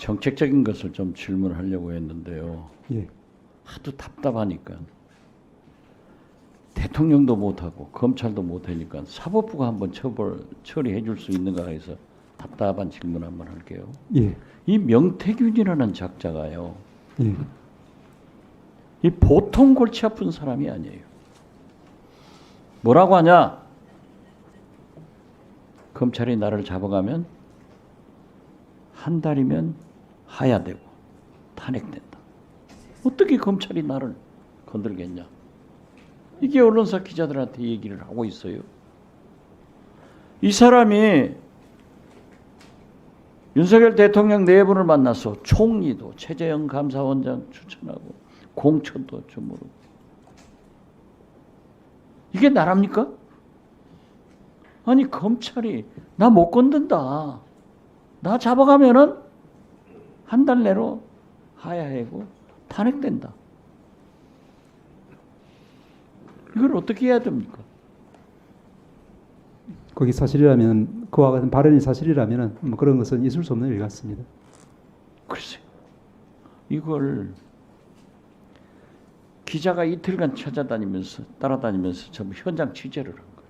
정책적인 것을 좀 질문하려고 했는데요. 예. 하도 답답하니까 대통령도 못하고 검찰도 못하니까 사법부가 한번 처리해 줄 수 있는가 해서 답답한 질문 한번 할게요. 예. 이 명태균이라는 작자가요. 예. 이 보통 골치 아픈 사람이 아니에요. 뭐라고 하냐? 검찰이 나를 잡아가면 한 달이면 하야되고 탄핵된다. 어떻게 검찰이 나를 건들겠냐? 이게 언론사 기자들한테 얘기를 하고 있어요. 이 사람이 윤석열 대통령 네 분을 만나서 총리도 최재형 감사원장 추천하고 공천도 주무르고 이게 나랍니까? 아니 검찰이 나 못 건든다. 나 잡아가면은 한 달 내로 하야하고 탄핵된다. 이걸 어떻게 해야 됩니까? 거기 사실이라면 그와 같은 발언이 사실이라면 뭐 그런 것은 있을 수 없는 일 같습니다. 글쎄, 이걸 기자가 이틀간 따라다니면서 전부 현장 취재를 한 거예요.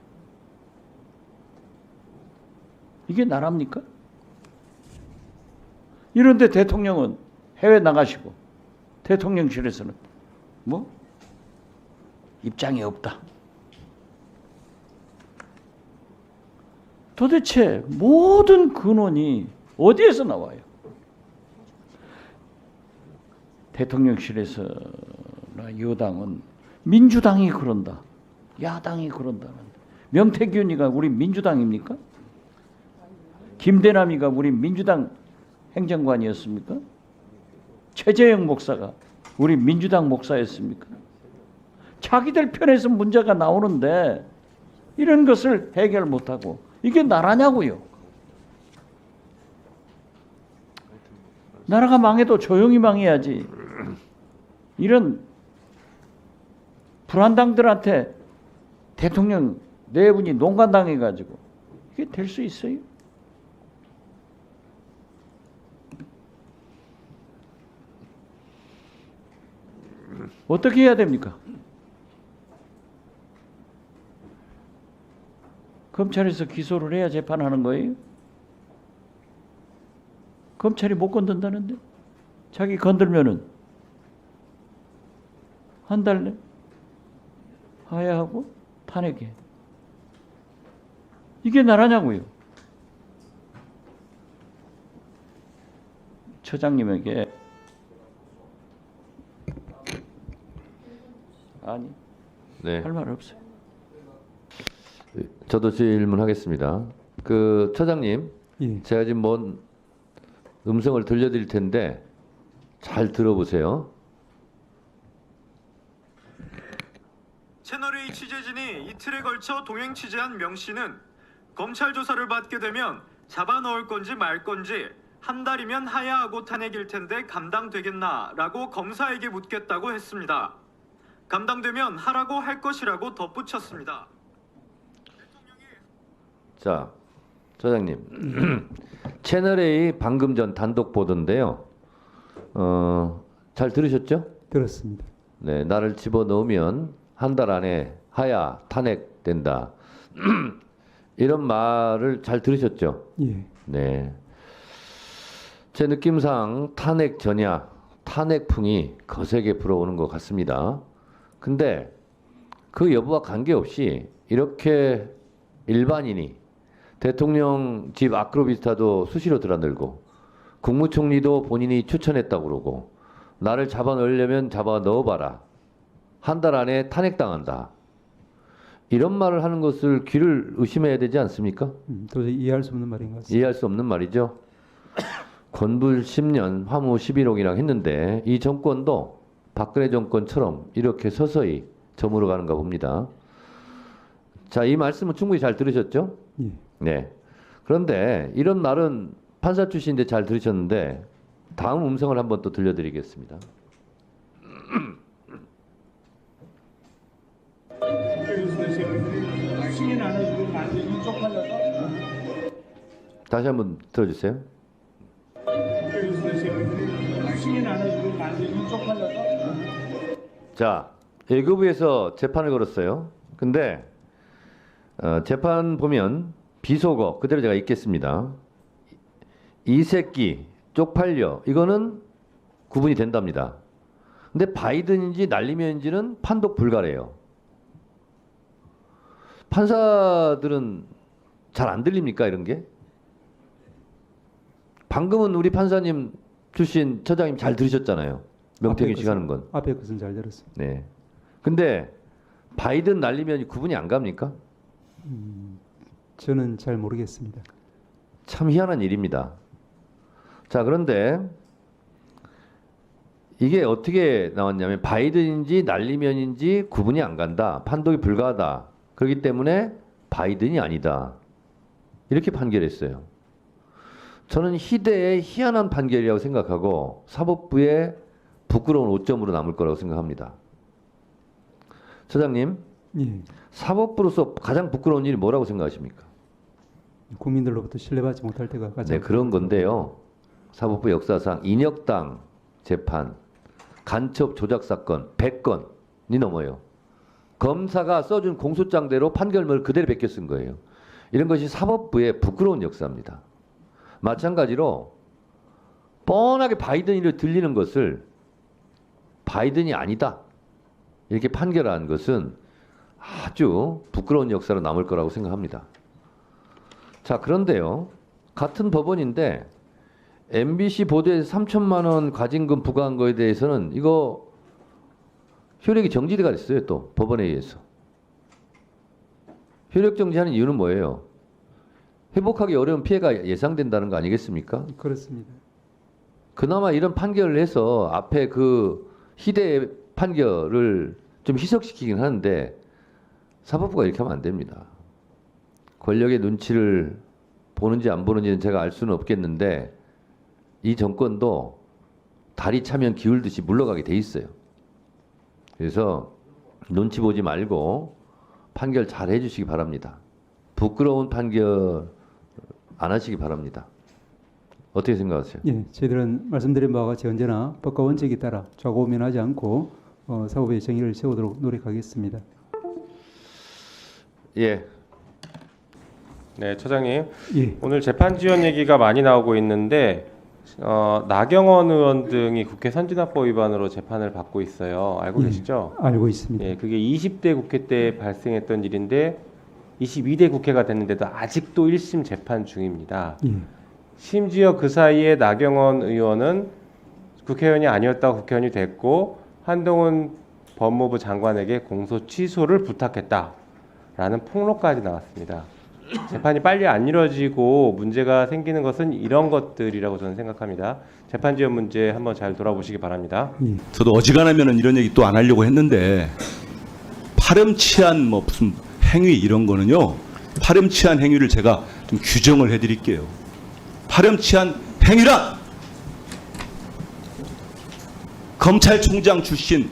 이게 나랍니까? 이런데 대통령은 해외 나가시고 대통령실에서는 뭐 입장이 없다. 도대체 모든 근원이 어디에서 나와요? 대통령실에서나 여당은 민주당이 그런다. 야당이 그런다는. 명태균이가 우리 민주당입니까? 김대남이가 우리 민주당 행정관이었습니까? 최재형 목사가 우리 민주당 목사였습니까? 자기들 편에서 문제가 나오는데 이런 것을 해결 못하고 이게 나라냐고요. 나라가 망해도 조용히 망해야지. 이런 불안당들한테 대통령 네 분이 농간당해가지고 이게 될 수 있어요? 어떻게 해야 됩니까? 검찰에서 기소를 해야 재판하는 거예요? 검찰이 못 건든다는데? 자기 건들면은 한 달 내 하야하고 탄핵해. 이게 나라냐고요. 처장님에게 아니 네. 할 말 없어요. 저도 질문하겠습니다. 그 처장님, 예. 제가 지금 뭔 음성을 들려드릴 텐데 잘 들어보세요. 채널A 취재진이 이틀에 걸쳐 동행 취재한 명 씨는 검찰 조사를 받게 되면 잡아 넣을 건지 말 건지 한 달이면 하야하고 탄핵일 텐데 감당되겠나라고 검사에게 묻겠다고 했습니다. 감당되면 하라고 할 것이라고 덧붙였습니다. 자, 처장님, 채널A 방금 전 단독 보도인데요. 잘 들으셨죠? 들었습니다. 네, 나를 집어넣으면 한 달 안에 하야 탄핵된다. 이런 말을 잘 들으셨죠? 예. 네. 제 느낌상 탄핵 전야, 탄핵풍이 거세게 불어오는 것 같습니다. 근데 그 여부와 관계없이 이렇게 일반인이 대통령 집 아크로비스타도 수시로 드나들고 국무총리도 본인이 추천했다고 그러고 나를 잡아 넣으려면 잡아 넣어봐라. 한 달 안에 탄핵당한다. 이런 말을 하는 것을 귀를 의심해야 되지 않습니까? 도저히 이해할 수 없는 말인 것 같습니다. 이해할 수 없는 말이죠. 건불 10년, 화무 11억이라고 했는데 이 정권도 박근혜 정권처럼 이렇게 서서히 저물어 가는가 봅니다. 자, 이 말씀은 충분히 잘 들으셨죠? 예. 네. 그런데 이런 말은 판사 출신인데 잘 들으셨는데 다음 음성을 한번 또 들려드리겠습니다. 다시 한번 들어주세요. 교수의 자, 예고부에서 재판을 걸었어요. 근데 재판 보면 비속어 그대로 제가 읽겠습니다. 이 새끼 쪽팔려 이거는 구분이 된답니다. 근데 바이든인지 날리면인지는 판독 불가래요. 판사들은 잘 안 들립니까 이런 게? 방금은 우리 판사님 출신 처장님 잘 들으셨잖아요. 명태균 씨가 하는 건. 앞에 것은 잘 들었습니다. 네. 근데 바이든 날리면 구분이 안 갑니까? 저는 잘 모르겠습니다. 참 희한한 일입니다. 자, 그런데 이게 어떻게 나왔냐면 바이든인지 날리면인지 구분이 안 간다. 판독이 불가하다. 그렇기 때문에 바이든이 아니다. 이렇게 판결했어요. 저는 희대의 희한한 판결이라고 생각하고 사법부의 부끄러운 오점으로 남을 거라고 생각합니다. 처장님, 예. 사법부로서 가장 부끄러운 일이 뭐라고 생각하십니까? 국민들로부터 신뢰받지 못할 때가 가장 네, 그런 건데요. 사법부 역사상 인혁당 재판, 간첩 조작 사건 100건이 넘어요. 검사가 써준 공소장대로 판결문을 그대로 베껴 쓴 거예요. 이런 것이 사법부의 부끄러운 역사입니다. 마찬가지로 뻔하게 바이든이로 들리는 것을 바이든이 아니다 이렇게 판결한 것은 아주 부끄러운 역사로 남을 거라고 생각합니다. 자, 그런데요. 같은 법원인데 MBC 보도에서 3천만 원 과징금 부과한 거에 대해서는 이거 효력이 정지가 됐어요. 또 법원에 의해서. 효력 정지하는 이유는 뭐예요? 회복하기 어려운 피해가 예상된다는 거 아니겠습니까? 그렇습니다. 그나마 이런 판결을 해서 앞에 그 희대의 판결을 좀 희석시키긴 하는데 사법부가 이렇게 하면 안 됩니다. 권력의 눈치를 보는지 안 보는지는 제가 알 수는 없겠는데 이 정권도 다리 차면 기울듯이 물러가게 돼 있어요. 그래서 눈치 보지 말고 판결 잘 해주시기 바랍니다. 부끄러운 판결 안 하시기 바랍니다. 어떻게 생각하세요? 예, 저희들은 말씀드린 바와 같이 언제나 법과 원칙에 따라 좌고우면하지 않고 사법의 정의를 세우도록 노력하겠습니다. 예, 네, 처장님. 예, 오늘 재판 지원 얘기가 많이 나오고 있는데 나경원 의원 등이 국회 선진화법 위반으로 재판을 받고 있어요. 알고 예. 계시죠? 알고 있습니다. 예, 그게 20대 국회 때 발생했던 일인데 22대 국회가 됐는데도 아직도 1심 재판 중입니다. 예, 심지어 그 사이에 나경원 의원은 국회의원이 아니었다가 국회의원이 됐고 한동훈 법무부 장관에게 공소 취소를 부탁했다라는 폭로까지 나왔습니다. 재판이 빨리 안 이루어지고 문제가 생기는 것은 이런 것들이라고 저는 생각합니다. 재판 지원 문제 한번 잘 돌아보시기 바랍니다. 예. 저도 어지간하면은 이런 얘기 또 안 하려고 했는데 파렴치한 뭐 무슨 행위 이런 거는요. 파렴치한 행위를 제가 좀 규정을 해드릴게요. 파렴치한 행위란 검찰총장 출신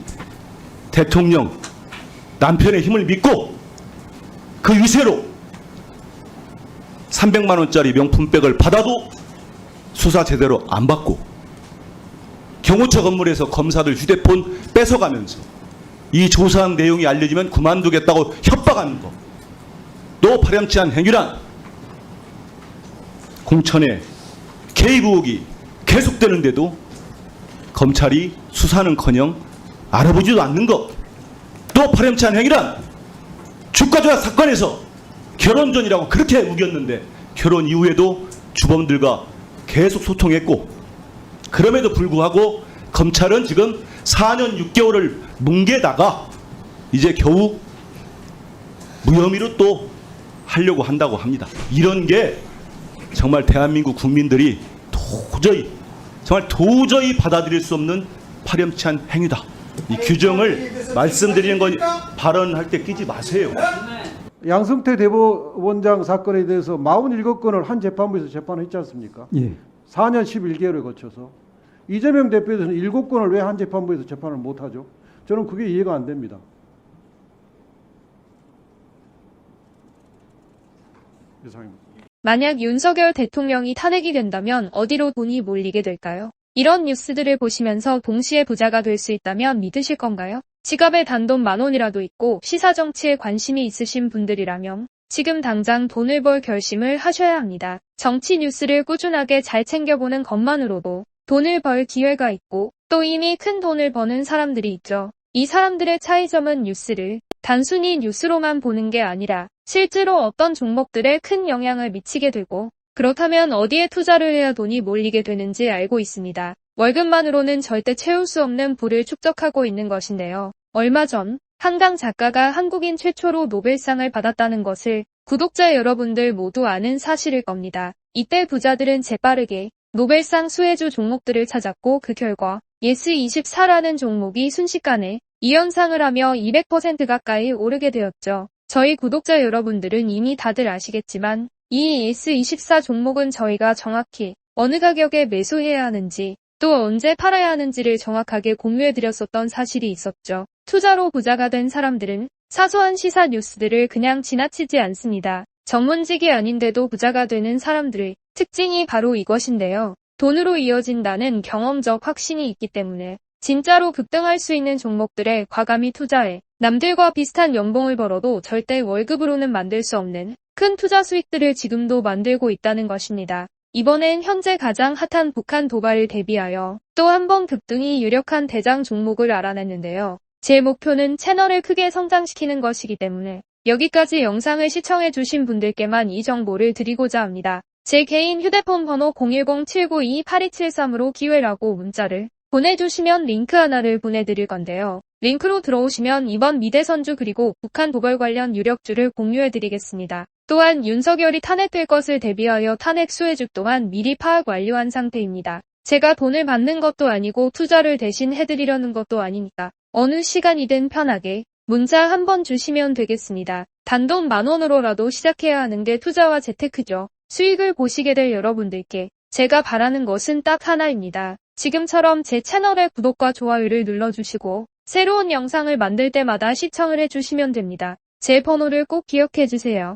대통령 남편의 힘을 믿고 그 위세로 300만 원짜리 명품백을 받아도 수사 제대로 안 받고 경호처 건물에서 검사들 휴대폰 뺏어가면서 이 조사한 내용이 알려지면 그만두겠다고 협박하는 거. 또 파렴치한 행위란 공천의 개입 의혹이 계속되는데도 검찰이 수사는커녕 알아보지도 않는 것. 또 파렴치한 행위란 주가 조작 사건에서 결혼 전이라고 그렇게 우겼는데 결혼 이후에도 주범들과 계속 소통했고 그럼에도 불구하고 검찰은 지금 4년 6개월을 뭉개다가 이제 겨우 무혐의로 또 하려고 한다고 합니다. 이런 게 정말 대한민국 국민들이 도저히 받아들일 수 없는 파렴치한 행위다. 이 규정을 말씀드리는 건 발언할 때 끼지 마세요. 양승태 대법원장 사건에 대해서 47건을 한 재판부에서 재판했지 않습니까? 예. 4년 11개월에 거쳐서 이재명 대표에 대해서는 7건을 왜 한 재판부에서 재판을 못하죠? 저는 그게 이해가 안 됩니다. 이상입니다. 만약 윤석열 대통령이 탄핵이 된다면 어디로 돈이 몰리게 될까요? 이런 뉴스들을 보시면서 동시에 부자가 될 수 있다면 믿으실 건가요? 지갑에 단돈 10,000원이라도 있고 시사정치에 관심이 있으신 분들이라면 지금 당장 돈을 벌 결심을 하셔야 합니다. 정치 뉴스를 꾸준하게 잘 챙겨보는 것만으로도 돈을 벌 기회가 있고 또 이미 큰 돈을 버는 사람들이 있죠. 이 사람들의 차이점은 뉴스를 단순히 뉴스로만 보는 게 아니라 실제로 어떤 종목들에 큰 영향을 미치게 되고 그렇다면 어디에 투자를 해야 돈이 몰리게 되는지 알고 있습니다. 월급만으로는 절대 채울 수 없는 부를 축적하고 있는 것인데요. 얼마 전 한강 작가가 한국인 최초로 노벨상을 받았다는 것을 구독자 여러분들 모두 아는 사실일 겁니다. 이때 부자들은 재빠르게 노벨상 수혜주 종목들을 찾았고 그 결과 예스24라는 종목이 순식간에 2연상을 하며 200% 가까이 오르게 되었죠. 저희 구독자 여러분들은 이미 다들 아시겠지만 이 예스24 종목은 저희가 정확히 어느 가격에 매수해야 하는지 또 언제 팔아야 하는지를 정확하게 공유해드렸었던 사실이 있었죠. 투자로 부자가 된 사람들은 사소한 시사 뉴스들을 그냥 지나치지 않습니다. 전문직이 아닌데도 부자가 되는 사람들의 특징이 바로 이것인데요. 돈으로 이어진다는 경험적 확신이 있기 때문에 진짜로 급등할 수 있는 종목들에 과감히 투자해 남들과 비슷한 연봉을 벌어도 절대 월급으로는 만들 수 없는 큰 투자 수익들을 지금도 만들고 있다는 것입니다. 이번엔 현재 가장 핫한 북한 도발을 대비하여 또 한 번 급등이 유력한 대장 종목을 알아냈는데요. 제 목표는 채널을 크게 성장시키는 것이기 때문에 여기까지 영상을 시청해주신 분들께만 이 정보를 드리고자 합니다. 제 개인 휴대폰 번호 010-792-8273으로 기회라고 문자를 보내주시면 링크 하나를 보내드릴 건데요. 링크로 들어오시면 이번 미대선주 그리고 북한 도발 관련 유력주를 공유해드리겠습니다. 또한 윤석열이 탄핵될 것을 대비하여 탄핵 수혜주 또한 미리 파악 완료한 상태입니다. 제가 돈을 받는 것도 아니고 투자를 대신 해드리려는 것도 아니니까 어느 시간이든 편하게 문자 한번 주시면 되겠습니다. 단돈 10,000원으로라도 시작해야 하는 게 투자와 재테크죠. 수익을 보시게 될 여러분들께 제가 바라는 것은 딱 하나입니다. 지금처럼 제 채널의 구독과 좋아요를 눌러주시고 새로운 영상을 만들 때마다 시청을 해주시면 됩니다. 제 번호를 꼭 기억해주세요.